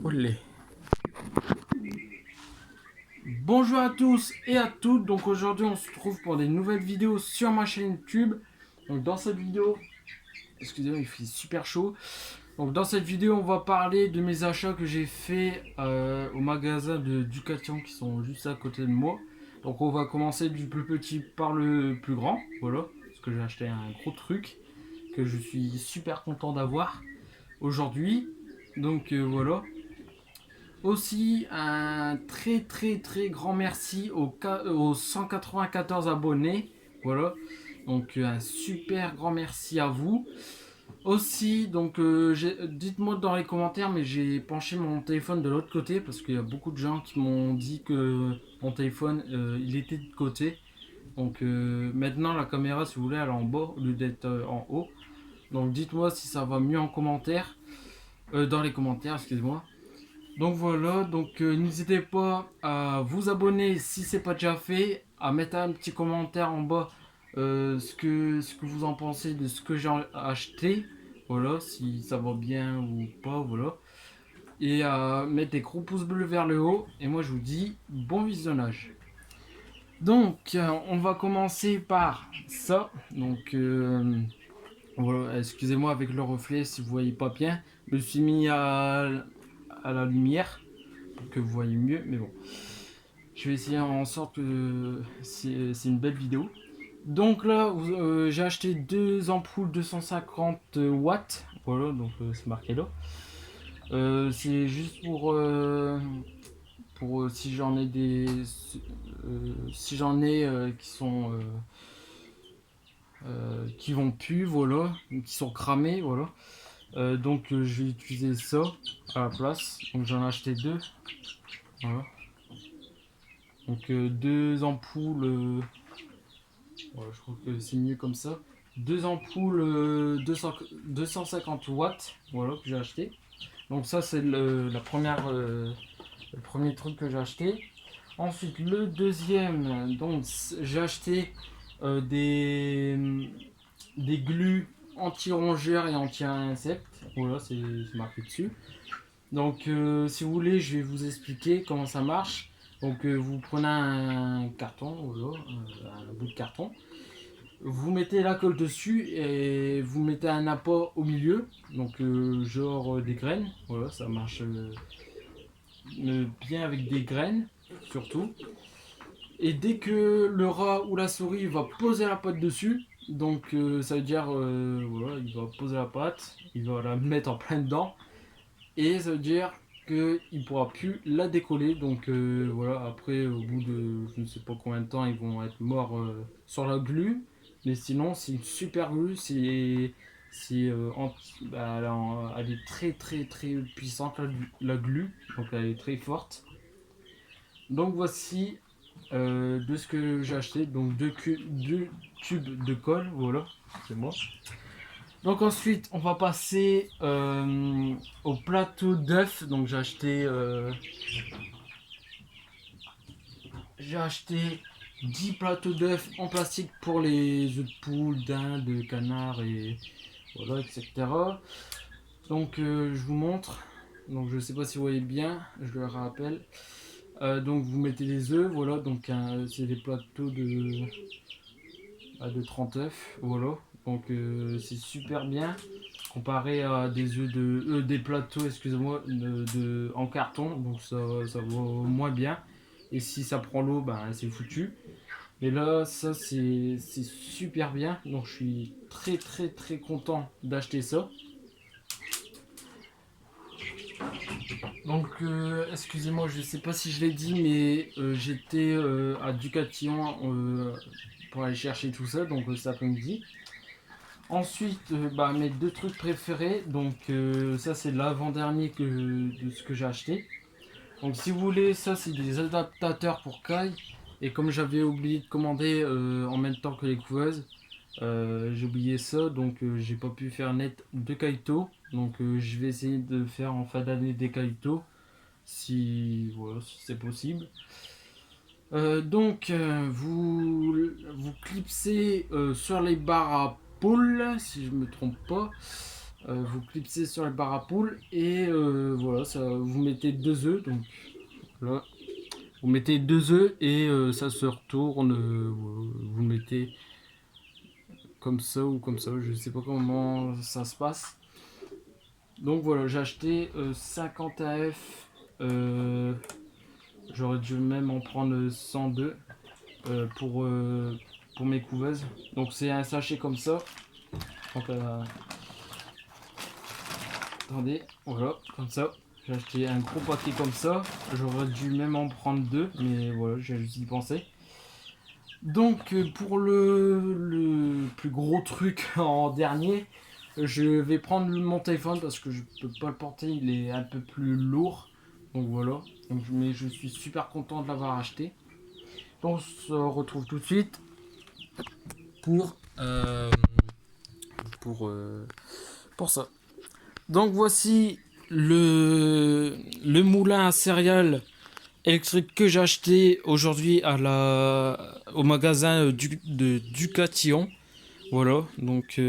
Olé. Bonjour à tous et à toutes. Donc aujourd'hui on se retrouve pour des nouvelles vidéos sur ma chaîne YouTube. Donc dans cette vidéo, excusez-moi, il fait super chaud. Donc dans cette vidéo on va parler de mes achats que j'ai fait au magasin de Ducathlon qui sont juste à côté de moi. Donc on va commencer du plus petit par le plus grand. Voilà, parce que j'ai acheté un gros truc que je suis super content d'avoir aujourd'hui. Donc voilà. Aussi, un très grand merci aux 194 abonnés. Voilà. Donc, un super grand merci à vous. Aussi, donc, dites-moi dans les commentaires, mais j'ai penché mon téléphone de l'autre côté parce qu'il y a beaucoup de gens qui m'ont dit que mon téléphone, il était de côté. Donc, maintenant, la caméra, si vous voulez, elle est en bas au lieu d'être en haut. Donc, dites-moi si ça va mieux en commentaire. Dans les commentaires, excusez-moi. Donc voilà, donc n'hésitez pas à vous abonner si c'est pas déjà fait, à mettre un petit commentaire en bas ce que vous en pensez de ce que j'ai acheté, voilà, si ça va bien ou pas, voilà. Et à mettre des gros pouces bleus vers le haut, et moi je vous dis bon visionnage. Donc on va commencer par ça, donc voilà, excusez-moi avec le reflet si vous voyez pas bien, je me suis mis à la lumière pour que vous voyez mieux, mais bon. Je vais essayer en sorte que c'est une belle vidéo. Donc là, j'ai acheté deux ampoules 250 watts. Voilà, donc c'est marqué là. C'est juste pour si j'en ai si j'en ai qui sont qui vont plus, voilà, qui sont cramés, voilà. Donc je vais utiliser ça à la place. Donc j'en ai acheté deux. Voilà. Donc deux ampoules, ouais, je trouve que c'est mieux comme ça. Deux ampoules 250 watts, voilà, que j'ai acheté. Donc ça c'est le premier truc que j'ai acheté. Ensuite le deuxième, donc j'ai acheté des glues anti-rongeurs et anti-insectes. Voilà, c'est marqué dessus. Donc si vous voulez, je vais vous expliquer comment ça marche. Donc vous prenez un carton, voilà, un bout de carton. Vous mettez la colle dessus et vous mettez un appât au milieu, donc genre des graines. Voilà, ça marche bien avec des graines, surtout. Et dès que le rat ou la souris va poser la patte dessus, donc ça veut dire, voilà, il va poser la patte, il va la mettre en plein dedans, et ça veut dire qu'il ne pourra plus la décoller. Donc voilà, après, au bout de je ne sais pas combien de temps, ils vont être morts sur la glu. Mais sinon, c'est une super glue. Bah, elle est très puissante, la glu. Donc elle est très forte. Donc voici de ce que j'ai acheté. Donc deux tubes de colle. Voilà, c'est moi. Donc ensuite, on va passer au plateau d'œufs. Donc j'ai acheté 10 plateaux d'œufs en plastique pour les œufs de poule, dinde, de canard et voilà, etc. Donc je vous montre. Donc je sais pas si vous voyez bien, je le rappelle. Donc vous mettez les œufs, voilà. Donc c'est des plateaux de 30 œufs, voilà. Donc c'est super bien comparé à des œufs des plateaux, excusez-moi, en carton. Donc ça vaut moins bien. Et si ça prend l'eau, ben c'est foutu. Mais là, ça c'est super bien. Donc je suis très content d'acheter ça. Donc excusez-moi, je sais pas si je l'ai dit, mais j'étais à Ducatillon pour aller chercher tout ça, donc cet après-midi. Ensuite, bah, mes deux trucs préférés, donc ça c'est l'avant-dernier de ce que j'ai acheté. Donc si vous voulez, ça c'est des adaptateurs pour caille. Et comme j'avais oublié de commander en même temps que les couveuses, j'ai oublié ça, donc j'ai pas pu faire net de kaito. Donc je vais essayer de faire en fin d'année des kaito, si, voilà, si c'est possible. Donc vous clipsez sur les barres à poules, si je me trompe pas. vous clipsez sur les barres à poules et voilà, ça, vous mettez 2 œufs. Donc là, vous mettez 2 œufs et ça se retourne. Vous le mettez comme ça ou comme ça, je sais pas comment ça se passe. Donc voilà, j'ai acheté 50 AF. J'aurais dû même en prendre 102 pour mes couveuses. Donc c'est un sachet comme ça. Donc, attendez, voilà, comme ça. J'ai acheté un gros paquet comme ça. J'aurais dû même en prendre 2, mais voilà, j'ai juste y pensé. Donc pour le plus gros truc en dernier, je vais prendre mon téléphone parce que je peux pas le porter, il est un peu plus lourd. Donc voilà, donc, mais je suis super content de l'avoir acheté. On se retrouve tout de suite pour, pour ça. Donc voici le moulin à céréales électrique que j'ai acheté aujourd'hui au magasin de Ducatillon. Voilà, donc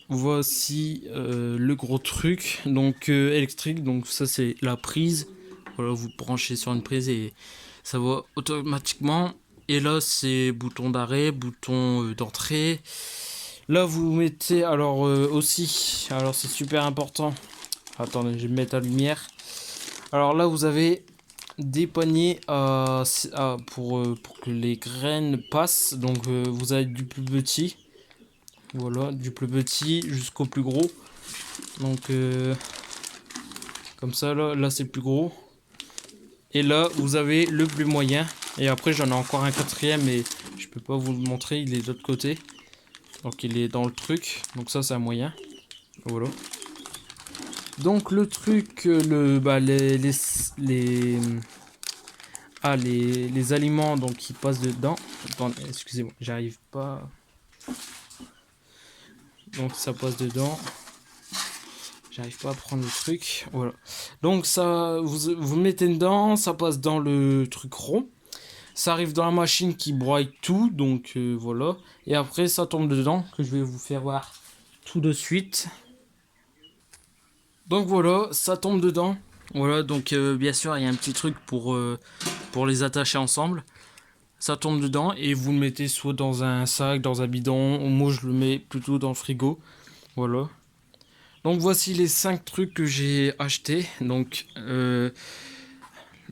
voici le gros truc, donc électrique. Donc ça c'est la prise. Voilà, vous branchez sur une prise et ça va automatiquement. Et là c'est bouton d'arrêt, bouton d'entrée. Là vous mettez alors aussi, alors c'est super important. Attendez, je vais mettre la lumière. Alors là vous avez des paniers pour que les graines passent. Donc vous avez du plus petit. Voilà, du plus petit jusqu'au plus gros. Donc comme ça là c'est le plus gros. Et là vous avez le plus moyen. Et après j'en ai encore un quatrième mais je peux pas vous le montrer, il est de l'autre côté. Donc il est dans le truc. Donc ça c'est un moyen. Voilà. Donc le truc, les aliments donc qui passent dedans. Attendez, excusez-moi, j'arrive pas. Donc ça passe dedans. J'arrive pas à prendre le truc. Voilà. Donc ça, vous mettez dedans, ça passe dans le truc rond. Ça arrive dans la machine qui broie tout. Donc voilà. Et après ça tombe dedans que je vais vous faire voir tout de suite. Donc voilà, ça tombe dedans. Voilà, donc bien sûr il y a un petit truc pour les attacher ensemble. Ça tombe dedans et vous le mettez soit dans un sac, dans un bidon. Moi je le mets plutôt dans le frigo. Voilà. Donc voici les 5 trucs que j'ai achetés. Donc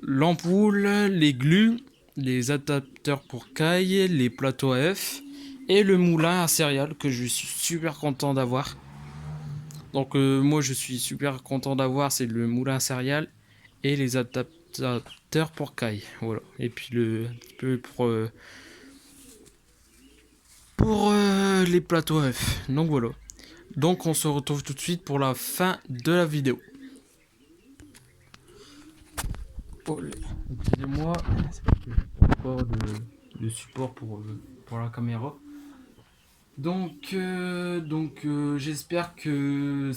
l'ampoule, les glues, les adapteurs pour caille, les plateaux AF et le moulin à céréales que je suis super content d'avoir. Donc moi je suis super content d'avoir, c'est le moulin à céréales et les adaptateurs pour caille. Voilà. Et puis le peu pour les plateaux AF. Donc voilà. Donc on se retrouve tout de suite pour la fin de la vidéo. Oh, excusez-moi, c'est parce que j'ai pas encore de support pour la caméra. Donc j'espère que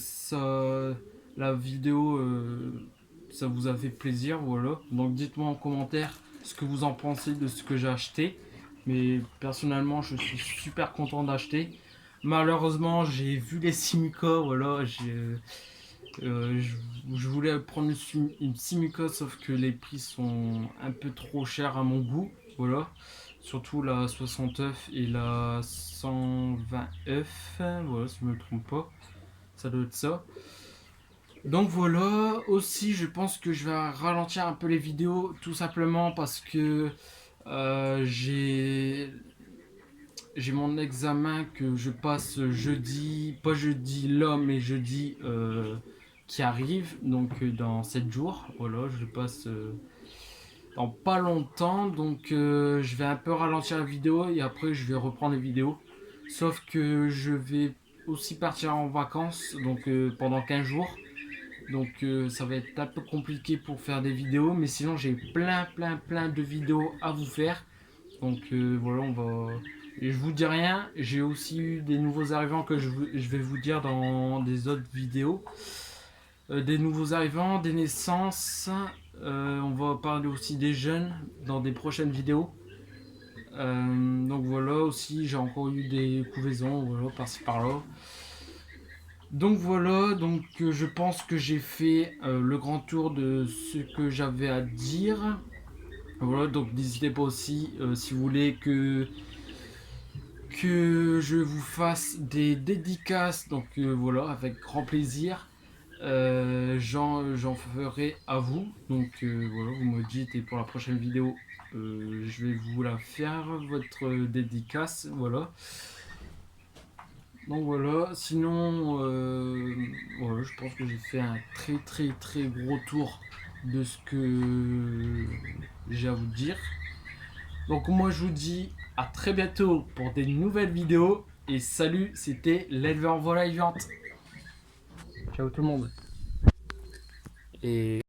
la vidéo, ça vous a fait plaisir, voilà. Donc dites-moi en commentaire ce que vous en pensez de ce que j'ai acheté. Mais personnellement, je suis super content d'acheter. Malheureusement, j'ai vu les Simuca, voilà, je voulais prendre une Simuca, sauf que les prix sont un peu trop chers à mon goût, voilà. Surtout la 60F et la 120F, voilà, si je me trompe pas, ça doit être ça. Donc voilà, aussi je pense que je vais ralentir un peu les vidéos, tout simplement parce que j'ai mon examen que je passe jeudi, pas jeudi là, mais jeudi qui arrive, donc dans 7 jours. Voilà, je passe dans pas longtemps, donc je vais un peu ralentir la vidéo et après je vais reprendre les vidéos. Sauf que je vais aussi partir en vacances, donc pendant 15 jours. Donc ça va être un peu compliqué pour faire des vidéos, mais sinon j'ai plein de vidéos à vous faire. Donc voilà, on va. Et je vous dis rien, j'ai aussi eu des nouveaux arrivants que je vais vous dire dans des autres vidéos. Des nouveaux arrivants, des naissances. On va parler aussi des jeunes dans des prochaines vidéos. Donc voilà, aussi j'ai encore eu des couvaisons, voilà, par-ci par-là. Donc voilà, donc je pense que j'ai fait le grand tour de ce que j'avais à dire. Voilà, donc n'hésitez pas aussi si vous voulez que je vous fasse des dédicaces, donc voilà, avec grand plaisir. J'en ferai à vous. Donc voilà, vous me dites et pour la prochaine vidéo, je vais vous la faire, votre dédicace. Voilà. Donc voilà, sinon, voilà, je pense que j'ai fait un très gros tour de ce que j'ai à vous dire. Donc moi je vous dis à très bientôt pour des nouvelles vidéos. Et salut, c'était l'éleveur volaille vivante. Ciao tout le monde. Et